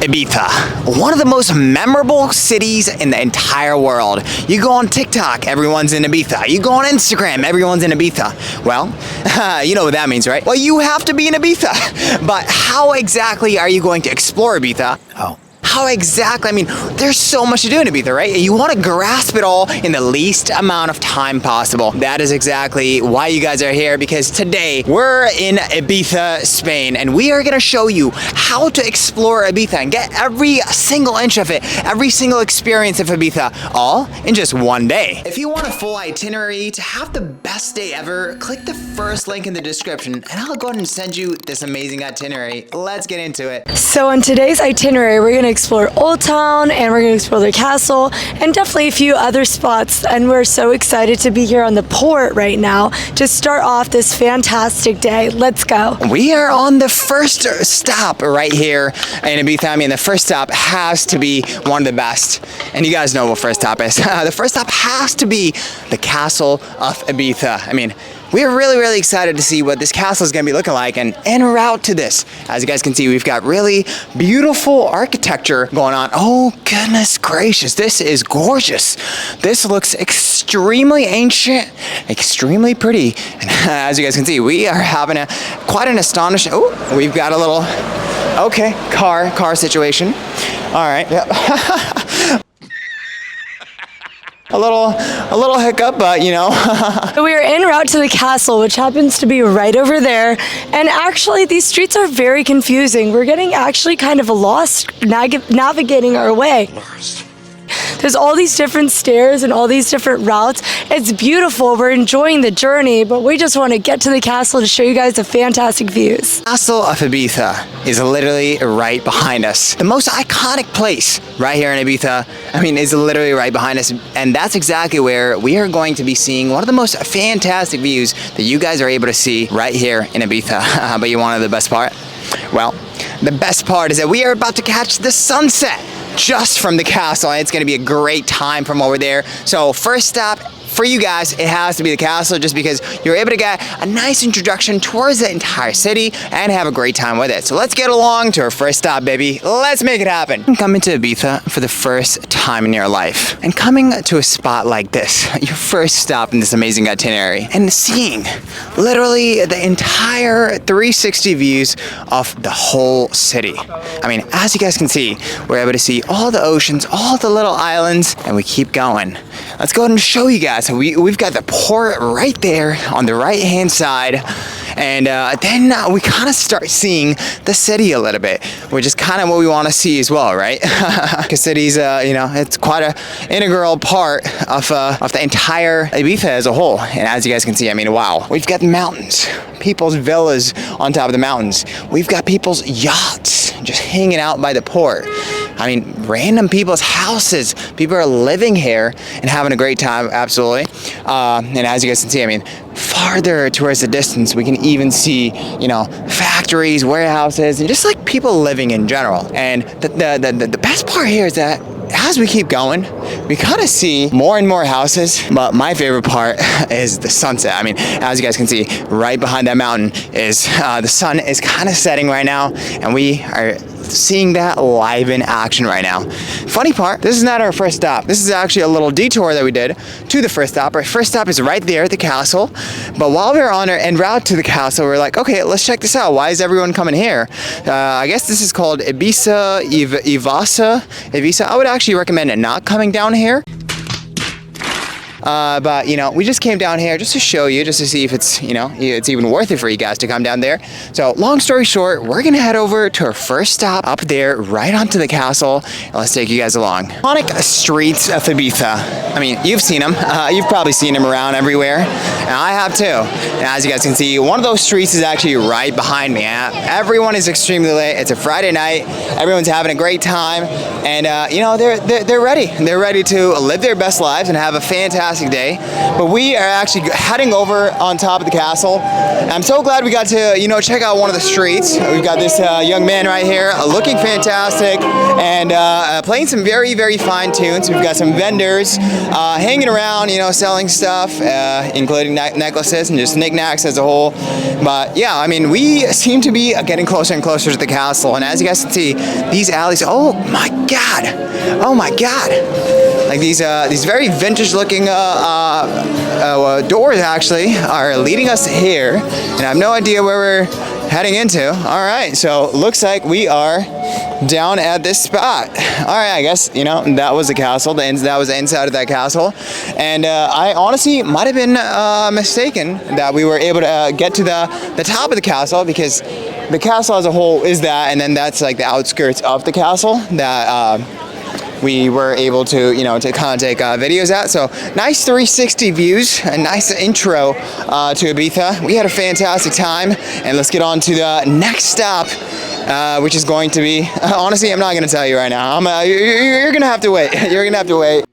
Ibiza, one of the most memorable cities in the entire world. You go on TikTok, everyone's in Ibiza. You go on Instagram, everyone's in Ibiza. Well, you know what that means, right? Well, you have to be in Ibiza. But how exactly are you going to explore Ibiza? How exactly? I mean, there's so much to do in Ibiza, right? You want to grasp it all in the least amount of time possible. That is exactly why you guys are here, because today we're in Ibiza, Spain, and we are going to show you how to explore Ibiza and get every single inch of it, every single experience of Ibiza, all in just one day. If you want a full itinerary to have the best day ever, click the first link in the description, and I'll go ahead and send you this amazing itinerary. Let's get into it. So on today's itinerary, we're going to explore Old Town, and we're going to explore the castle, and definitely a few other spots. And we're so excited to be here on the port right now to start off this fantastic day. Let's go. We are on the first stop right here in Ibiza. I mean, the first stop has to be one of the best. And you guys know what first stop is. The first stop has to be the castle of Ibiza. I mean, we're really excited to see what this castle is going to be looking like, and en route to this, as you guys can see, we've got really beautiful architecture going on. Oh goodness gracious, this is gorgeous. This looks extremely ancient, extremely pretty, and as you guys can see, we are having quite an astonishing, oh, we've got a little, okay, car situation. All right, yep. A little hiccup, but you know. We are en route to the castle, which happens to be right over there. And actually, these streets are very confusing. We're getting actually kind of lost navigating our way. There's all these different stairs and all these different routes. It's beautiful. We're enjoying the journey, but we just want to get to the castle to show you guys the fantastic views. Castle of Ibiza is literally right behind us. The most iconic place right here in Ibiza, I mean, is literally right behind us. And that's exactly where we are going to be seeing one of the most fantastic views that you guys are able to see right here in Ibiza. But you want to know the best part? Well, the best part is that we are about to catch the sunset just from the castle, and it's going to be a great time from over there. So first stop for you guys, it has to be the castle, just because you're able to get a nice introduction towards the entire city and have a great time with it. So let's get along to our first stop, baby. Let's make it happen. Coming to Ibiza for the first time in your life, and coming to a spot like this, your first stop in this amazing itinerary, and seeing literally the entire 360 views of the whole city. I mean, as you guys can see, we're able to see all the oceans, all the little islands, and we keep going. Let's go ahead and show you guys. We've got the port right there on the right hand side, and then we kind of start seeing the city a little bit, which is kind of what we want to see as well, right? Because cities, you know, it's quite an integral part of the entire Ibiza as a whole. And as you guys can see, I mean, wow, we've got mountains, people's villas on top of the mountains. We've got people's yachts just hanging out by the port. I mean, random people's houses. People are living here and having a great time, absolutely. And as you guys can see, I mean, farther towards the distance, we can even see, you know, factories, warehouses, and just like people living in general. And the best part here is that as we keep going, we kind of see more and more houses, but my favorite part is the sunset. I mean, as you guys can see, right behind that mountain is the sun is kind of setting right now, and we are seeing that live in action right now. Funny part, this is not our first stop. This is actually a little detour that we did to the first stop. Our first stop is right there at the castle, but while we were on our en route to the castle, we were like, okay, let's check this out. Why is everyone coming here? I guess this is called Ibiza. I would actually recommend it not coming down here. But you know, we just came down here just to show you, just to see if it's, you know, it's even worth it for you guys to come down there. So long story short, we're gonna head over to our first stop up there, right onto the castle, and let's take you guys along. Iconic streets of Ibiza. I mean, you've seen them. You've probably seen them around everywhere, and I have too. And as you guys can see, one of those streets is actually right behind me. Everyone is extremely late. It's a Friday night. Everyone's having a great time, and you know, they're ready. They're ready to live their best lives and have a fantastic fantastic day. But we are actually heading over on top of the castle. And I'm so glad we got to, you know, check out one of the streets. We've got this young man right here looking fantastic and playing some very, very fine tunes. We've got some vendors hanging around, you know, selling stuff, including necklaces and just knickknacks as a whole. But yeah, I mean, we seem to be getting closer and closer to the castle. And as you guys can see, these alleys, oh my God, like these very vintage looking doors actually are leading us here. And I have no idea where we're heading into. All right, so looks like we are down at this spot. All right, I guess, you know, that was the castle. That was the inside of that castle. And I honestly might have been mistaken that we were able to get to the top of the castle, because the castle as a whole is that, and then that's like the outskirts of the castle that we were able to, you know, to kind of take videos at. So nice 360 views, a nice intro to Ibiza. We had a fantastic time, and let's get on to the next stop, which is going to be, honestly, I'm not going to tell you right now. You're going to have to wait. You're going to have to wait.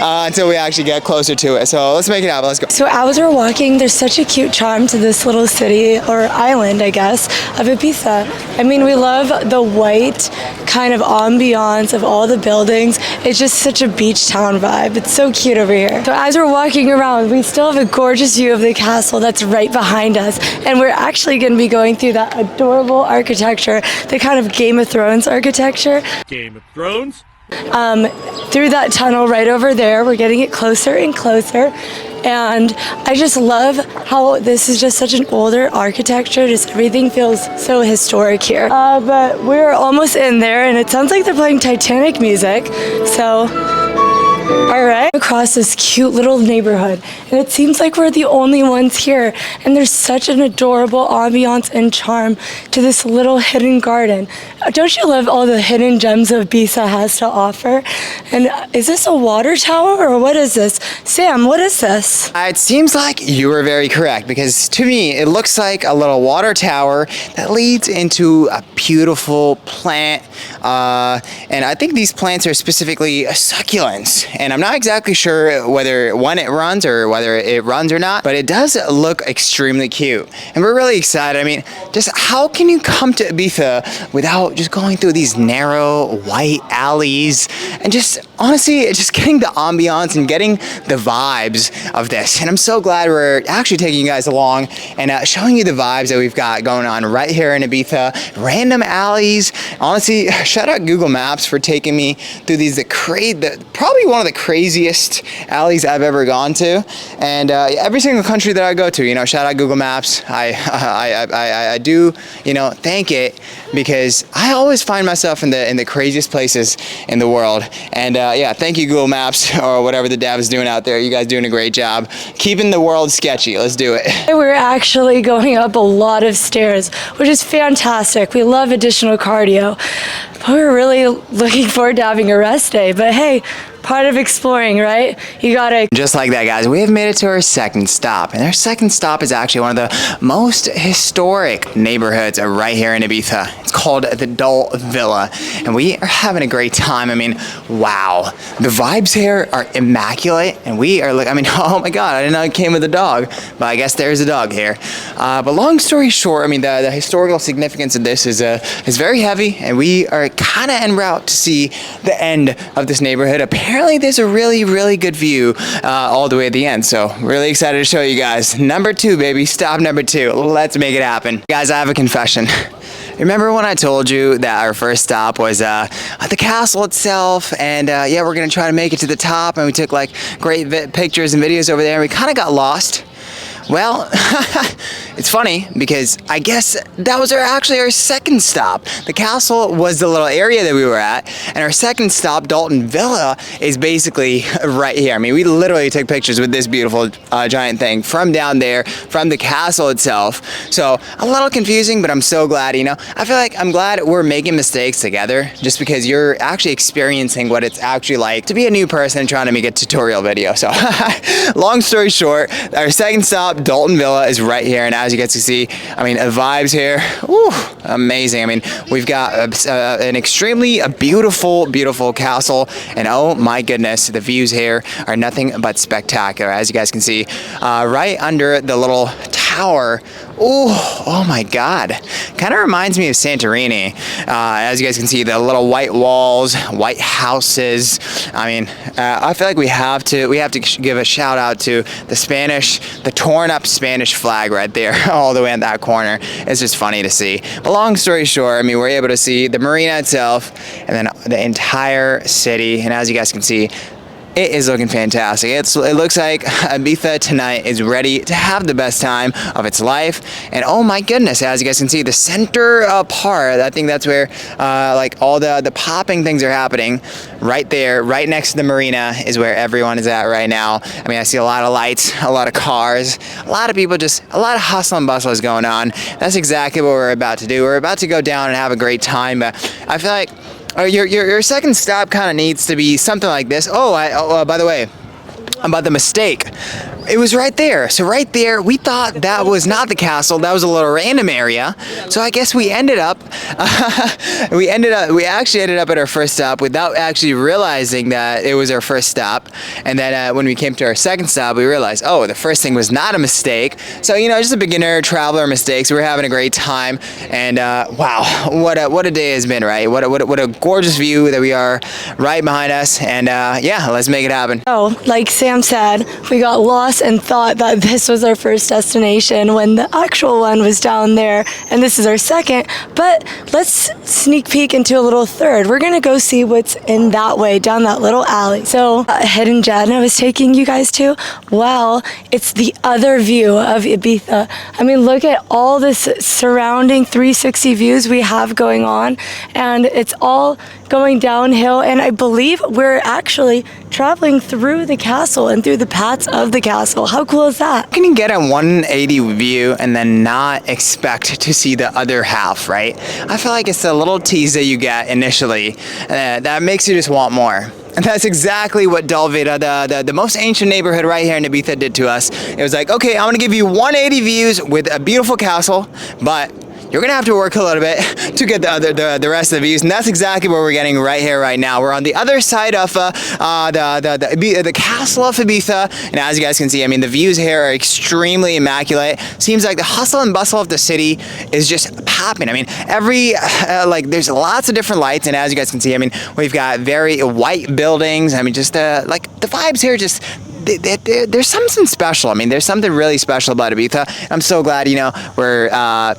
Until we actually get closer to it. So let's make it happen. Let's go. So as we're walking, there's such a cute charm to this little city, or island, I guess, of Ibiza. I mean, we love the white kind of ambiance of all the buildings. It's just such a beach town vibe. It's so cute over here. So as we're walking around, we still have a gorgeous view of the castle that's right behind us. And we're actually going to be going through that adorable architecture, the kind of Game of Thrones architecture. Game of Thrones? Through that tunnel right over there. We're getting it closer and closer, and I just love how this is just such an older architecture. Just everything feels so historic here. But we're almost in there, and it sounds like they're playing Titanic music, so all right, across this cute little neighborhood, and it seems like we're the only ones here, and there's such an adorable ambiance and charm to this little hidden garden. Don't you love all the hidden gems of Ibiza has to offer? And is this a water tower, or what is this? Sam, what is this? It seems like you were very correct, because to me it looks like a little water tower that leads into a beautiful plant, and I think these plants are specifically succulents. And I'm not exactly sure whether when it runs or whether it runs or not, but it does look extremely cute. And we're really excited. I mean, just how can you come to Ibiza without just going through these narrow white alleys and just honestly just getting the ambiance and getting the vibes of this. And I'm so glad we're actually taking you guys along and showing you the vibes that we've got going on right here in Ibiza. Random alleys. Honestly, shout out Google Maps for taking me through these probably one of the craziest alleys I've ever gone to. And every single country that I go to, you know, shout out Google Maps. I do, you know, thank it, because I always find myself in the craziest places in the world. And yeah, thank you Google Maps, or whatever the dev is doing out there. You guys doing a great job keeping the world sketchy. Let's do it. We're actually going up a lot of stairs, which is fantastic. We love additional cardio, but we're really looking forward to having a rest day. But hey, part of exploring, right? You gotta... Just like that, guys, we have made it to our second stop. And our second stop is actually one of the most historic neighborhoods right here in Ibiza. It's called the Dalt Vila. And we are having a great time. I mean, wow. The vibes here are immaculate. And we are like, I mean, oh my God, I didn't know it came with a dog. But I guess there's a dog here. But long story short, I mean, the historical significance of this is very heavy. And we are kind of en route to see the end of this neighborhood. Apparently there's a really, really good view all the way at the end. So really excited to show you guys. Number 2, baby. Stop number 2. Let's make it happen. Guys, I have a confession. Remember when I told you that our first stop was at the castle itself, and yeah, we're gonna try to make it to the top, and we took like great pictures and videos over there, and we kind of got lost? Well, it's funny because I guess that was actually our second stop. The castle was the little area that we were at, and our second stop, Dalt Vila, is basically right here. I mean, we literally took pictures with this beautiful giant thing from down there, from the castle itself. So a little confusing, but I'm so glad, you know. I feel like I'm glad we're making mistakes together, just because you're actually experiencing what it's actually like to be a new person trying to make a tutorial video. So long story short, our second stop, Dalt Vila, is right here, and as you guys can see, I mean, the vibes here, woo, amazing. I mean, we've got an extremely beautiful, beautiful castle, and oh my goodness, the views here are nothing but spectacular, as you guys can see, right under the little tower. Oh my God, kind of reminds me of Santorini. As you guys can see, the little white walls, white houses. I mean, I feel like we have to give a shout out to the torn up Spanish flag right there, all the way in that corner. It's just funny to see. But long story short, I mean, we're able to see the marina itself and then the entire city. And as you guys can see, it is looking fantastic. It looks like Ibiza tonight is ready to have the best time of its life. And oh my goodness, as you guys can see, the center part, I think that's where like all the popping things are happening. Right there, right next to the marina is where everyone is at right now. I mean, I see a lot of lights, a lot of cars, a lot of people, just a lot of hustle and bustle is going on. That's exactly what we're about to do. We're about to go down and have a great time. But I feel like your second stop kind of needs to be something like this. By the way, about the mistake. It was right there. So right there, we thought that was not the castle. That was a little random area. So I guess we actually ended up at our first stop without actually realizing that it was our first stop. And then when we came to our second stop, we realized, oh, the first thing was not a mistake. So, you know, just a beginner traveler mistakes. We're having a great time. And wow, what a day has been, right? What a gorgeous view that we are right behind us. And yeah, let's make it happen. Oh, like Sam said, we got lost and thought that this was our first destination when the actual one was down there, and this is our second. But let's sneak peek into a little third. We're gonna go see what's in that way, down that little alley. So Hidden Jen I was taking you guys to, well, it's the other view of Ibiza. I mean, look at all this surrounding 360 views we have going on, and it's all going downhill, and I believe we're actually traveling through the castle and through the paths of the castle. How cool is that? How can you get a 180 view and then not expect to see the other half, right? I feel like it's a little tease that you get initially that makes you just want more. And that's exactly what Dalt Vila, the most ancient neighborhood right here in Ibiza, did to us. It was like, okay, I'm gonna give you 180 views with a beautiful castle, but you're gonna have to work a little bit to get the rest of the views, and that's exactly what we're getting right here, right now. We're on the other side of the castle of Ibiza, and as you guys can see, I mean, the views here are extremely immaculate. Seems like the hustle and bustle of the city is just popping. I mean, there's lots of different lights, and as you guys can see, I mean, we've got very white buildings. I mean, just like the vibes here, just. There's something special. I mean, there's something really special about Ibiza. I'm so glad, you know, we're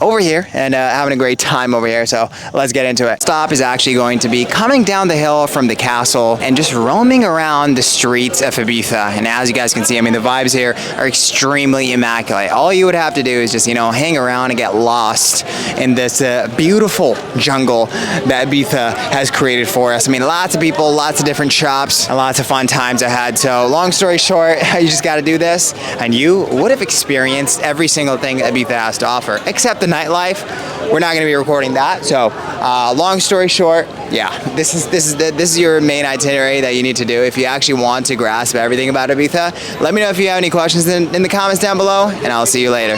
over here and having a great time over here. So let's get into it. Stop is actually going to be coming down the hill from the castle and just roaming around the streets of Ibiza. And as you guys can see, I mean, the vibes here are extremely immaculate. All you would have to do is just, you know, hang around and get lost in this beautiful jungle that Ibiza has created for us. I mean, lots of people, lots of different shops, and lots of fun times ahead. So long story short, you just got to do this, and you would have experienced every single thing that Ibiza has to offer, except the nightlife. We're not going to be recording that. So, long story short, yeah, this is your main itinerary that you need to do if you actually want to grasp everything about Ibiza. Let me know if you have any questions in the comments down below, and I'll see you later.